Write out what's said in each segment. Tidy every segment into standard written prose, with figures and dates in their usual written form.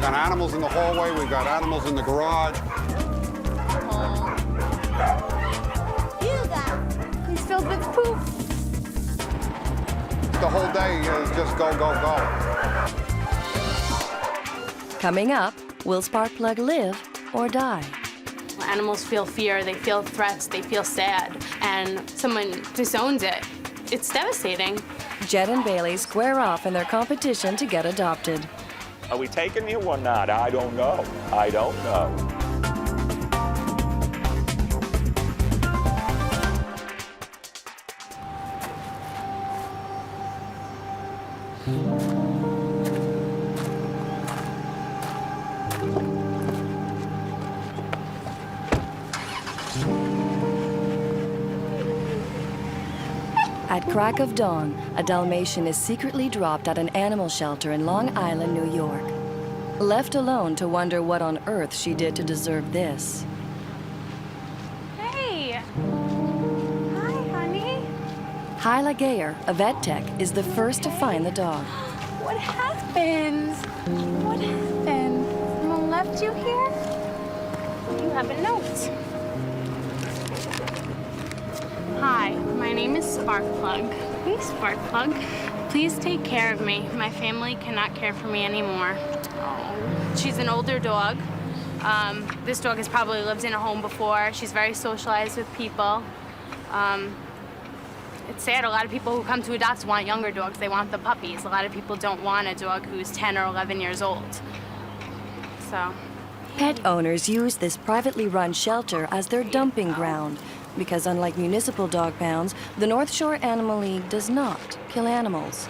got animals in the hallway, we've got animals in the garage. He's filled with poop. The whole day is just go, go, go. Coming up, will Sparkplug live or die? Animals feel fear, they feel threats, they feel sad, and someone disowns it. It's devastating. Jed and Bailey square off in their competition to get adopted. Are we taking you or not? I don't know. I don't know. At crack of dawn, a Dalmatian is secretly dropped at an animal shelter in Long Island, New York. Left alone to wonder what on earth she did to deserve this. Hey! Hi, honey. Hyla Gayer, a vet tech, is the first to find the dog. What happened? What happened? Someone left you here? You have a note. Hi, my name is Sparkplug. Hey, Sparkplug. Please take care of me. My family cannot care for me anymore. Oh. She's an older dog. This dog has probably lived in a home before. She's very socialized with people. It's sad, a lot of people who come to adopt want younger dogs. They want the puppies. A lot of people don't want a dog who's 10 or 11 years old. So. Pet owners use this privately run shelter as their dumping ground because unlike municipal dog pounds, the Northshore Animal League does not kill animals.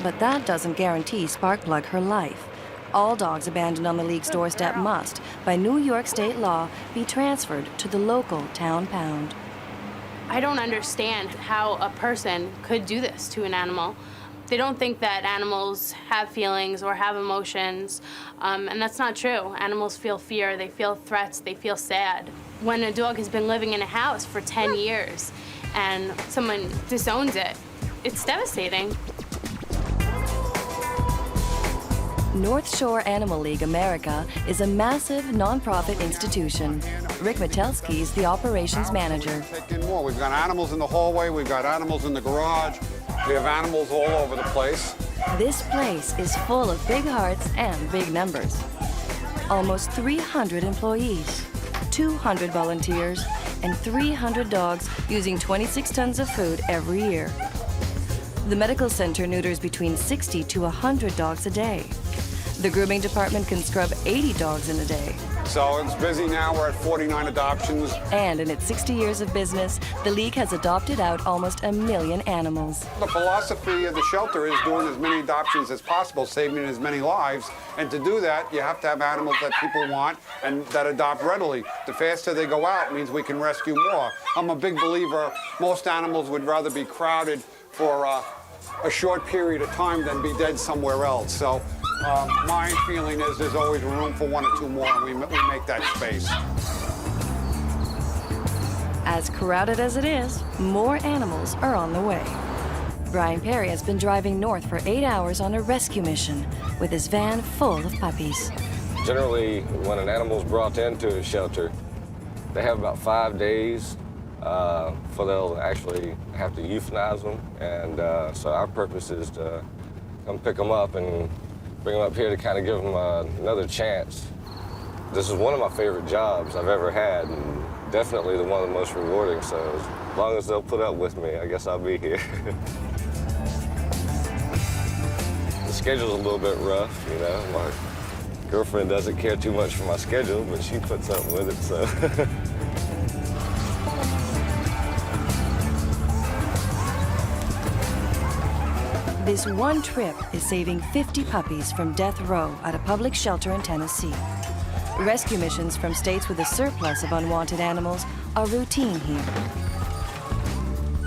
But that doesn't guarantee Sparkplug her life. All dogs abandoned on the league's doorstep must, by New York state law, be transferred to the local town pound. I don't understand how a person could do this to an animal. They don't think that animals have feelings or have emotions, and that's not true. Animals feel fear, they feel threats, they feel sad. When a dog has been living in a house for 10 years and someone disowns it, it's devastating. Northshore Animal League America is a massive nonprofit institution. Rick Metelsky is the operations manager. Taking more. We've got animals in the hallway, we've got animals in the garage, we have animals all over the place. This place is full of big hearts and big numbers. Almost 300 employees, 200 volunteers, and 300 dogs using 26 tons of food every year. The medical center neuters between 60 to 100 dogs a day. The grooming department can scrub 80 dogs in a day. So it's busy now, we're at 49 adoptions. And in its 60 years of business, the League has adopted out almost 1 million animals. The philosophy of the shelter is doing as many adoptions as possible, saving as many lives. And to do that, you have to have animals that people want and that adopt readily. The faster they go out means we can rescue more. I'm a big believer most animals would rather be crowded for a short period of time than be dead somewhere else. So my feeling is there's always room for 1 or 2 more, and we make that space. As crowded as it is, more animals are on the way. Brian Perry has been driving north for 8 hours on a rescue mission with his van full of puppies. Generally, when an animal's brought into a shelter, they have about 5 days for they'll actually have to euthanize them. And so our purpose is to come pick them up and bring them up here to kind of give them another chance. This is one of my favorite jobs I've ever had, and definitely one of the most rewarding, so as long as they'll put up with me, I guess I'll be here. The schedule's a little bit rough, you know. My girlfriend doesn't care too much for my schedule, but she puts up with it, so. This one trip is saving 50 puppies from death row at a public shelter in Tennessee. Rescue missions from states with a surplus of unwanted animals are routine here.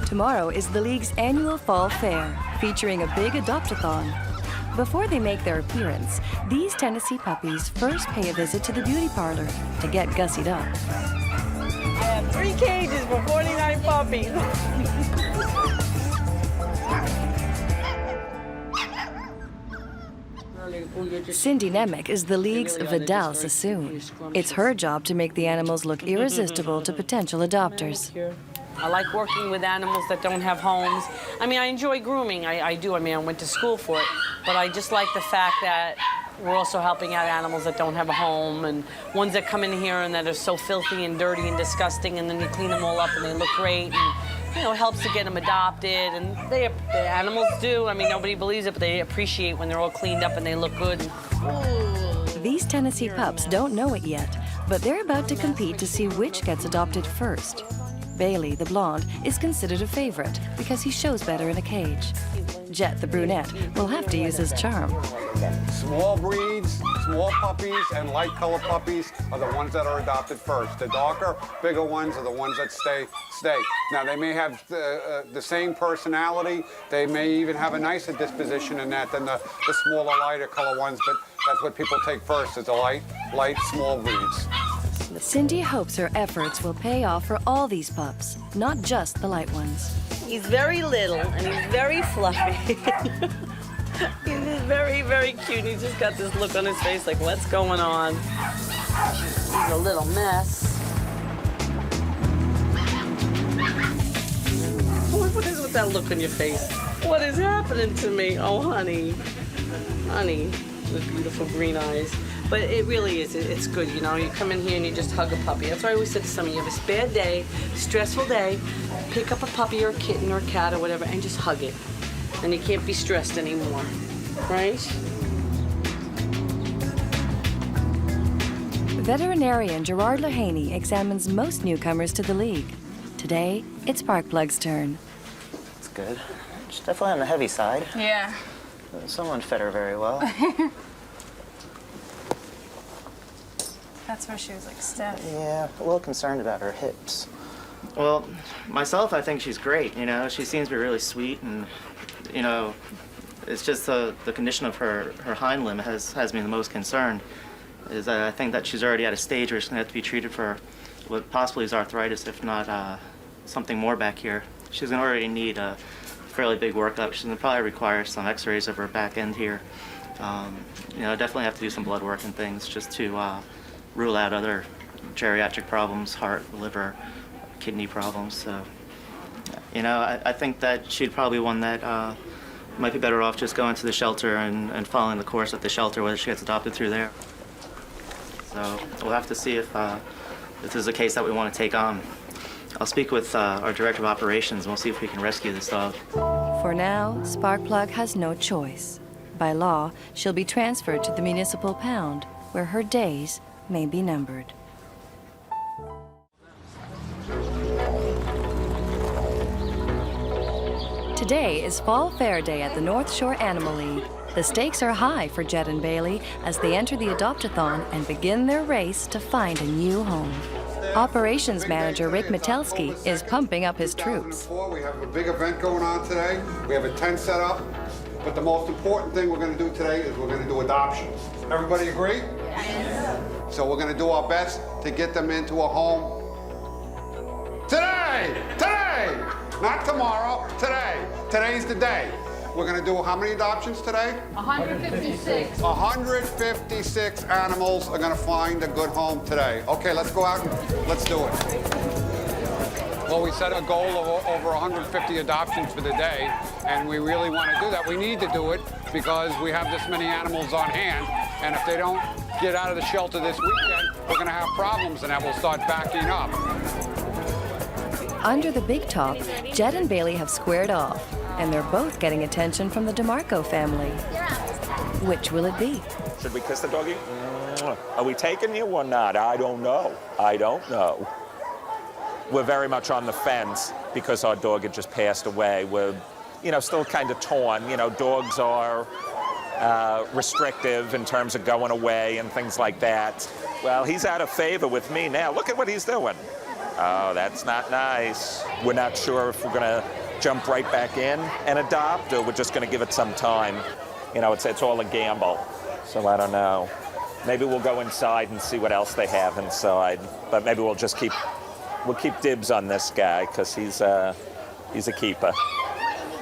Tomorrow is the League's annual fall fair, featuring a big adopt-a-thon. Before they make their appearance, these Tennessee puppies first pay a visit to the beauty parlor to get gussied up. I have 3 cages for 49 puppies. Cindy Nemec is the league's Vidal Sassoon. It's her job to make the animals look irresistible to potential adopters. I like working with animals that don't have homes. I mean, I enjoy grooming. I do. I mean, I went to school for it. But I just like the fact that we're also helping out animals that don't have a home and ones that come in here and that are so filthy and dirty and disgusting, and then you clean them all up and they look great. And, you know, it helps to get them adopted. And the animals do. I mean, nobody believes it, but they appreciate when they're all cleaned up and they look good. These Tennessee pups don't know it yet, but they're about to compete to see which gets adopted first. Bailey, the blonde, is considered a favorite because he shows better in a cage. Jet, the brunette, will have to use his charm. Small breeds, small puppies, and light colored puppies are the ones that are adopted first. The darker, bigger ones are the ones that stay. Now, they may have the same personality. They may even have a nicer disposition in that than the smaller, lighter color ones, but that's what people take first, is the light, small breeds. Cindy hopes her efforts will pay off for all these pups, not just the light ones. He's very little and he's very fluffy. He's just very, very cute. He's just got this look on his face like, what's going on? He's a little mess. What is with that look on your face? What is happening to me? Oh, honey. Honey, with beautiful green eyes. But it really is, it's good, you know, you come in here and you just hug a puppy. That's why I always said to somebody, you have a bad day, stressful day, pick up a puppy or a kitten or a cat or whatever and just hug it. And you can't be stressed anymore, right? Veterinarian Gerard Lahaney examines most newcomers to the league. Today, it's Sparkplug's turn. It's good. She's definitely on the heavy side. Yeah. Someone fed her very well. That's where she was like stiff. Yeah, a little concerned about her hips. Well, myself, I think she's great, you know. She seems to be really sweet, and, you know, it's just the condition of her hind limb has me the most concerned. Is I think that she's already at a stage where she's going to have to be treated for what possibly is arthritis, if not something more back here. She's going to already need a fairly big workup. She's going to probably require some x-rays of her back end here. You know, definitely have to do some blood work and things just to rule out other geriatric problems, heart, liver, kidney problems. So, you know, I think that she'd probably one that might be better off just going to the shelter and following the course at the shelter, whether she gets adopted through there. So we'll have to see if this is a case that we want to take on. I'll speak with our director of operations and we'll see if we can rescue this dog. For now, Sparkplug has no choice. By law, she'll be transferred to the municipal pound, where her days may be numbered. Today is Fall Fair Day at the Northshore Animal League. The stakes are high for Jet and Bailey as they enter the Adopt-a-thon and begin their race to find a new home. Operations Manager Rick Metelsky is pumping up his troops. We have a big event going on today. We have a tent set up. But the most important thing we're going to do today is we're going to do adoptions. Everybody agree? Yes. So we're going to do our best to get them into a home today! Today! Not tomorrow, today. Today's the day. We're going to do how many adoptions today? 156. 156 animals are going to find a good home today. Okay, let's go out and let's do it. Well, we set a goal of over 150 adoptions for the day, and we really want to do that. We need to do it because we have this many animals on hand, and if they don't get out of the shelter this weekend, we're going to have problems, and that will start backing up. Under the big top, Jet and Bailey have squared off, and they're both getting attention from the DeMarco family. Which will it be? Should we kiss the doggy? Are we taking you or not? I don't know. I don't know. We're very much on the fence because our dog had just passed away. We're, you know, still kind of torn. You know, dogs are restrictive in terms of going away and things like that. Well, he's out of favor with me now. Look at what he's doing. Oh, that's not nice. We're not sure if we're going to jump right back in and adopt, or we're just going to give it some time. You know, it's all a gamble. So I don't know. Maybe we'll go inside and see what else they have inside. But maybe we'll just keep dibs on this guy because he's a keeper.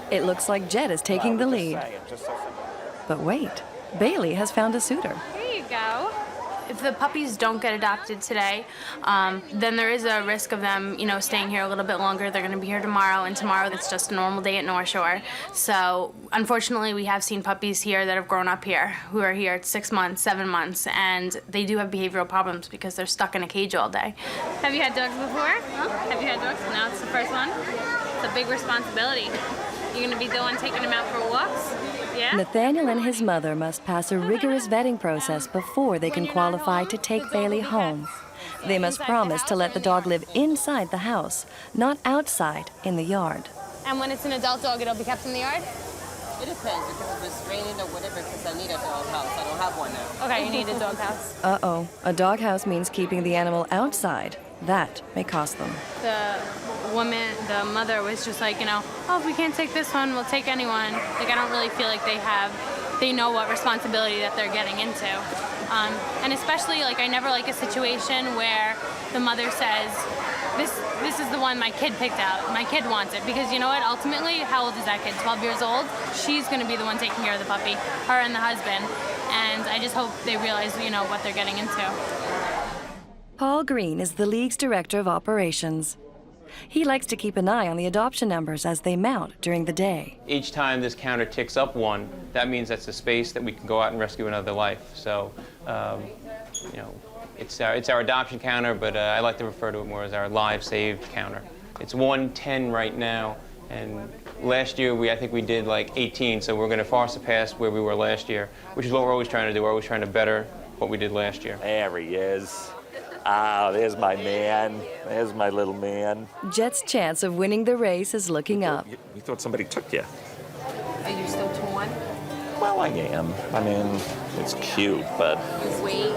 It looks like Jet is taking the lead. But wait, Bailey has found a suitor. Here you go. If the puppies don't get adopted today, then there is a risk of them, staying here a little bit longer. They're going to be here tomorrow, and tomorrow it's just a normal day at North Shore. So, unfortunately, we have seen puppies here that have grown up here, who are here at 6 months, 7 months, and they do have behavioral problems because they're stuck in a cage all day. Have you had dogs before? Huh? Have you had dogs? No, it's the first one. It's a big responsibility. You're going to be the one taking them out for walks? Yeah? Nathaniel and his mother must pass a rigorous vetting process before they can qualify to take Bailey home. They must promise to let the dog live inside the house, not outside in the yard. And when it's an adult dog, it'll be kept in the yard? It depends if it's raining or whatever, because I need a dog house. I don't have one now. Okay, you need a dog house. Uh-oh, a dog house means keeping the animal outside. That may cost them. The woman, the mother was just like, oh, if we can't take this one, we'll take anyone. Like, I don't really feel like they know what responsibility that they're getting into. And especially, like, I never like a situation where the mother says, this is the one my kid picked out. My kid wants it. Because you know what? Ultimately, how old is that kid? 12 years old? She's going to be the one taking care of the puppy, her and the husband. And I just hope they realize, what they're getting into. Paul Green is the league's director of operations. He likes to keep an eye on the adoption numbers as they mount during the day. Each time this counter ticks up one, that means that's the space that we can go out and rescue another life. So, it's our adoption counter, but I like to refer to it more as our live saved counter. It's 110 right now, and last year I think we did like 18, so we're going to far surpass where we were last year, which is what we're always trying to do. We're always trying to better what we did last year. There he is. Ah, there's my man. There's my little man. Jet's chance of winning the race is looking up. You thought somebody took you. Are you still torn? Well, I am. I mean, it's cute, but... You wait.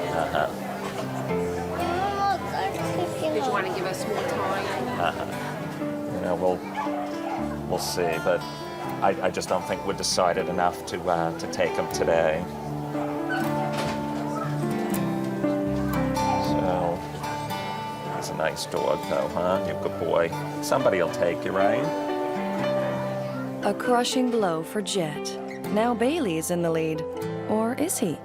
Did you want to give us more time? We'll see, but I just don't think we're decided enough to take him today. He's a nice dog, though, huh? You're a good boy. Somebody'll take you, right? A crushing blow for Jet. Now Bailey is in the lead. Or is he?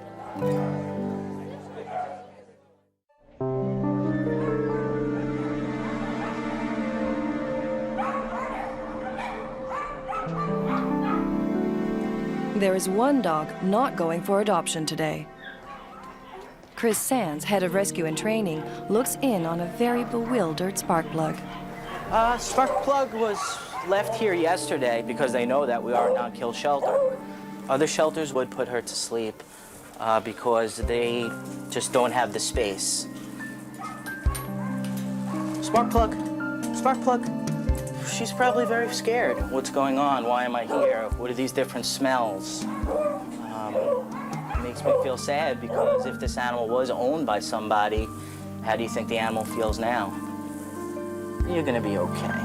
There is one dog not going for adoption today. Chris Sands, head of rescue and training, looks in on a very bewildered Sparkplug. Sparkplug was left here yesterday because they know that we are a non-kill shelter. Other shelters would put her to sleep because they just don't have the space. Sparkplug, Sparkplug. She's probably very scared. What's going on? Why am I here? What are these different smells? It makes me feel sad because if this animal was owned by somebody, how do you think the animal feels now? You're gonna be okay.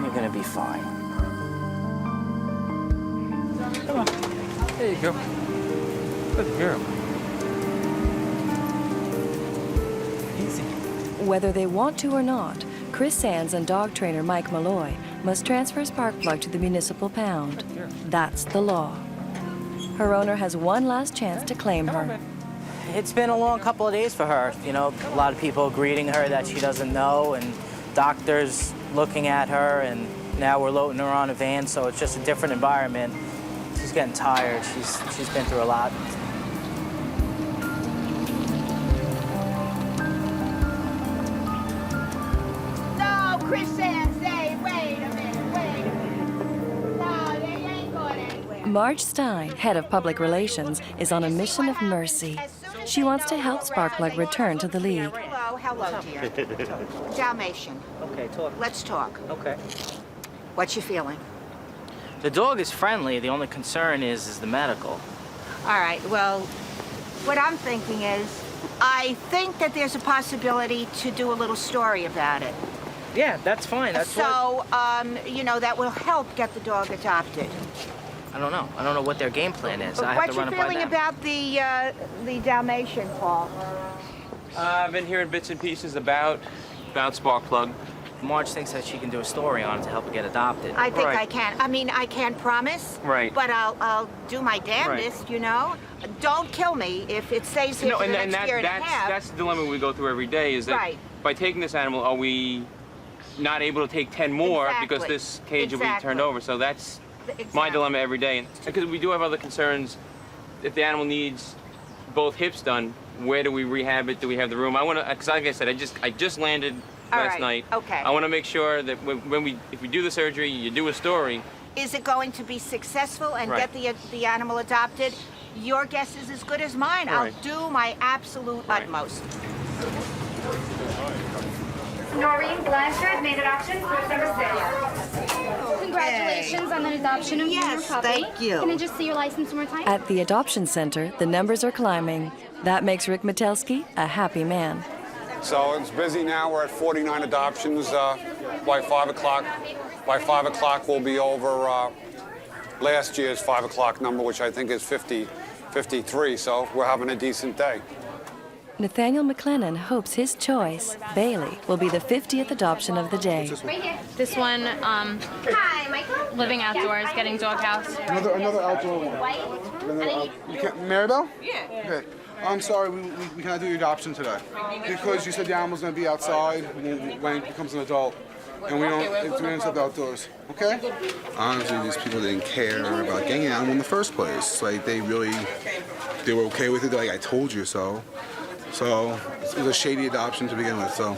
You're gonna be fine. Come on. There you go. Good girl. Easy. Whether they want to or not, Chris Sands and dog trainer Mike Malloy must transfer Sparkplug to the municipal pound. That's the law. Her owner has one last chance to claim her. It's been a long couple of days for her. A lot of people greeting her that she doesn't know, and doctors looking at her, and now we're loading her on a van, so it's just a different environment. She's getting tired. She's been through a lot. No, Chris Sands, wait a minute. No, they ain't going anywhere. Marge Stein, head of public relations, is on a mission of mercy. She wants to help Sparkplug return to the league. Hello, dear. Dalmatian. Okay, talk. Let's talk. Okay. What's you feeling? The dog is friendly. The only concern is the medical. All right, well, what I'm thinking is, I think that there's a possibility to do a little story about it. Yeah, that's fine. That's so, that will help get the dog adopted. I don't know. I don't know what their game plan is. I have to run it by them. What you feeling about the Dalmatian, Paul? I've been hearing bits and pieces about Sparkplug. Marge thinks that she can do a story on it to help it get adopted. I think Right. I can. I mean, I can't promise. Right. But I'll do my damnedest, you know? Don't kill me if it stays here for the next year and a half. That's the dilemma we go through every day, is that Right. by taking this animal, are we not able to take 10 more because Exactly. this cage will be Exactly. turned over? So that's my Exactly. dilemma every day. And because we do have other concerns, if the animal needs both hips done, where do we rehab it? Do we have the room? I want to, because like I said, I just landed All last right. night. Okay. I want to make sure that if we do the surgery, you do a story. Is it going to be successful and Right. get the animal adopted? Your guess is as good as mine. Right. I'll do my absolute Right. utmost. Noreen Blanchard made adoption group number 6. Congratulations on the adoption of your puppy. thank you. Can I just see your license one more time? At the adoption center, the numbers are climbing. That makes Rick Metelsky a happy man. So it's busy now. We're at 49 adoptions by 5 o'clock. By 5 o'clock, we'll be over last year's 5 o'clock number, which I think is 53. So we're having a decent day. Nathaniel McLennan hopes his choice, Bailey, will be the 50th adoption of the day. Right here. This one, Hi, Michael. living outdoors, getting doghouse. Another outdoor one. White. You can't, Maribel? Yeah. Okay. I'm sorry, we cannot do your adoption today because you said the animal's going to be outside when it becomes an adult, and we don't. It's going to be outdoors. Okay? Honestly, these people didn't care about getting an animal in the first place. Like they were okay with it. They're like, I told you so. So it was a shady adoption to begin with. So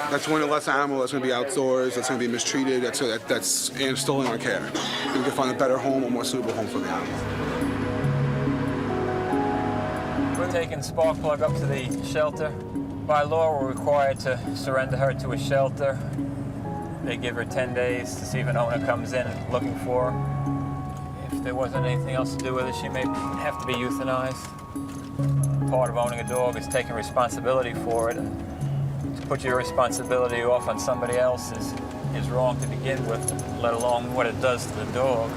that's one less animal that's going to be outdoors. That's going to be mistreated. That's and still in our care. We can find a better home, a more suitable home for the animal. We're taking Sparkplug up to the shelter. By law, we're required to surrender her to a shelter. They give her 10 days to see if an owner comes in looking for her. If there wasn't anything else to do with her, she may have to be euthanized. Part of owning a dog is taking responsibility for it. And to put your responsibility off on somebody else is wrong to begin with, let alone what it does to the dog.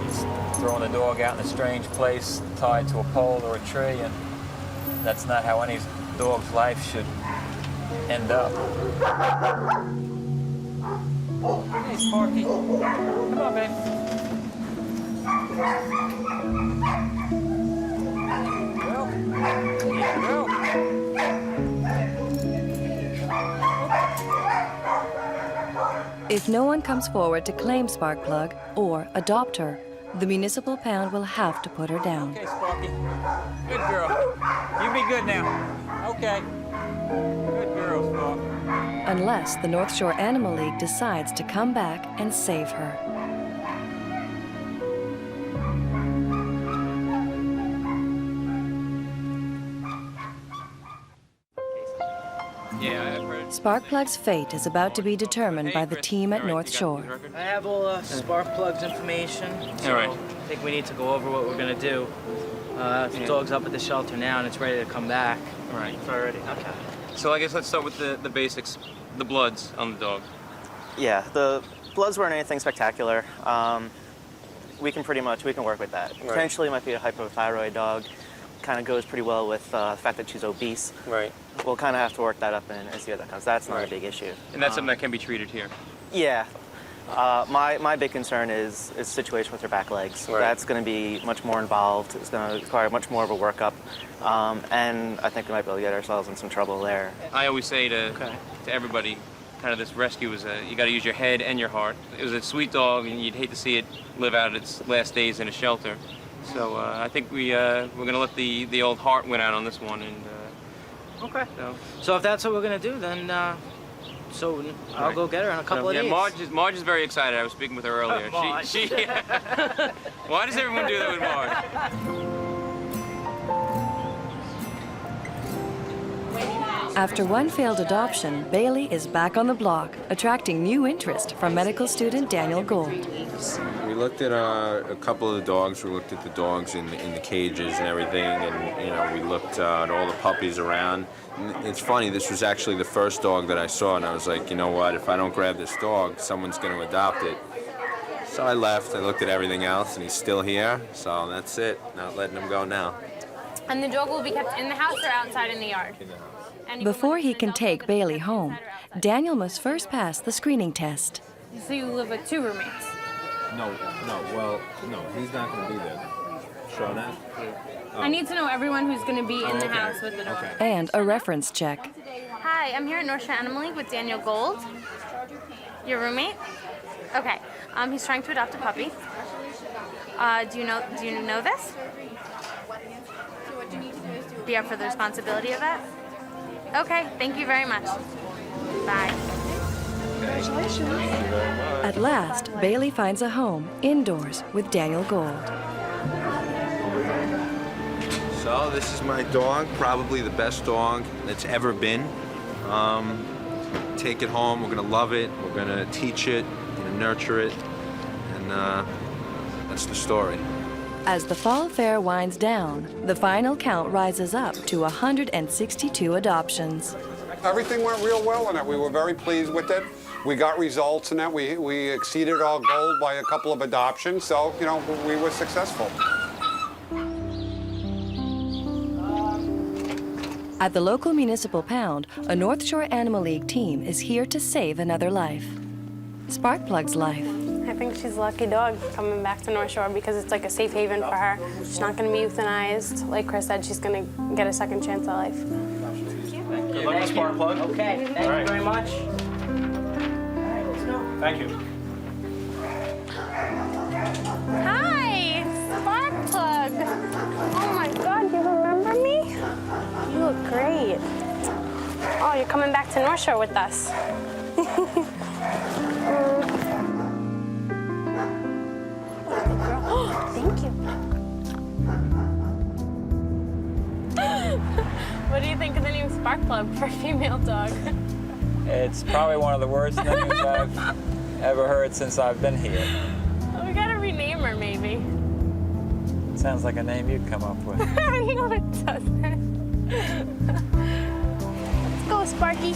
It's throwing the dog out in a strange place, tied to a pole or a tree, and that's not how any dog's life should end up. Hey, Sparky. Come on, babe. If no one comes forward to claim Sparkplug or adopt her, the municipal pound will have to put her down. Okay, Sparky. Good girl. You be good now. Okay. Good girl, Spark. Unless the Northshore Animal League decides to come back and save her. Yeah, I've heard. Sparkplug's fate is about to be determined by the team at North Shore. I have all Sparkplug's information. So All right. I think we need to go over what we're going to do. The dog's up at the shelter now and it's ready to come back. All right. It's already. Okay. So I guess let's start with the basics, the bloods on the dog. Yeah, the bloods weren't anything spectacular. We can work with that. Right. Potentially might be a hypothyroid dog. Kind of goes pretty well with the fact that she's obese. Right. We'll kind of have to work that up and see how that comes. That's not Right. a big issue. And that's something that can be treated here. Yeah. My big concern is the situation with her back legs. Right. That's going to be much more involved. It's going to require much more of a workup. And I think we might be able to get ourselves in some trouble there. I always say to everybody, kind of this rescue is you got to use your head and your heart. It was a sweet dog, and you'd hate to see it live out its last days in a shelter. So I think we're going to let the old heart win out on this one. And Okay. So if that's what we're going to do, then I'll go get her in a couple of days. Marge is very excited. I was speaking with her earlier. Marge. She Why does everyone do that with Marge? After one failed adoption, Bailey is back on the block, attracting new interest from medical student Daniel Gould. We looked at a couple of the dogs. We looked at the dogs in the cages and everything, and we looked at all the puppies around. And it's funny. This was actually the first dog that I saw, and I was like, you know what? If I don't grab this dog, someone's going to adopt it. So I left. I looked at everything else, and he's still here. So that's it. Not letting him go now. And the dog will be kept in the house or outside in the yard? Before he can take Bailey home, Daniel must first pass the screening test. So you live with 2 roommates? No, he's not going to be there. Show that? I need to know everyone who's going to be in the house with the dog. And a reference check. Hi, I'm here at Northshore Animal League with Daniel Gold. Your roommate? Okay. He's trying to adopt a puppy. Do you know this? Be up for the responsibility of that? Okay, thank you very much. Bye. Congratulations. At last, Bailey finds a home indoors with Daniel Gold. So this is my dog, probably the best dog that's ever been. Take it home, we're gonna love it, we're gonna teach it, we're gonna nurture it, and that's the story. As the fall fair winds down, the final count rises up to 162 adoptions. Everything went real well in it. We were very pleased with it. We got results in it. We exceeded our goal by a couple of adoptions, so, you know, we were successful. At the local municipal pound, a Northshore Animal League team is here to save another life. Sparkplug's life. I think she's a lucky dog coming back to North Shore because it's like a safe haven for her. She's not going to be euthanized. Like Chris said, she's going to get a second chance at life. Good luck with Sparkplug. Okay, thank you very much. All right, let's go. Thank you. Hi, Sparkplug. Oh my God, you remember me? You look great. Oh, you're coming back to North Shore with us. Thank you. What do you think of the name Sparkplug for a female dog? It's probably one of the worst names I've ever heard since I've been here. Oh, we gotta rename her, maybe. It sounds like a name you'd come up with. No, it doesn't. Let's go, Sparky.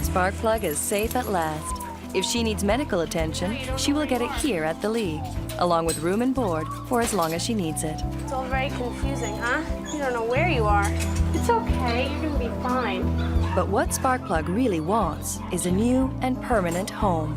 Sparkplug is safe at last. If she needs medical attention, she will get it here at the League, along with room and board for as long as she needs it. It's all very confusing, huh? You don't know where you are. It's okay, you're gonna be fine. But what Sparkplug really wants is a new and permanent home.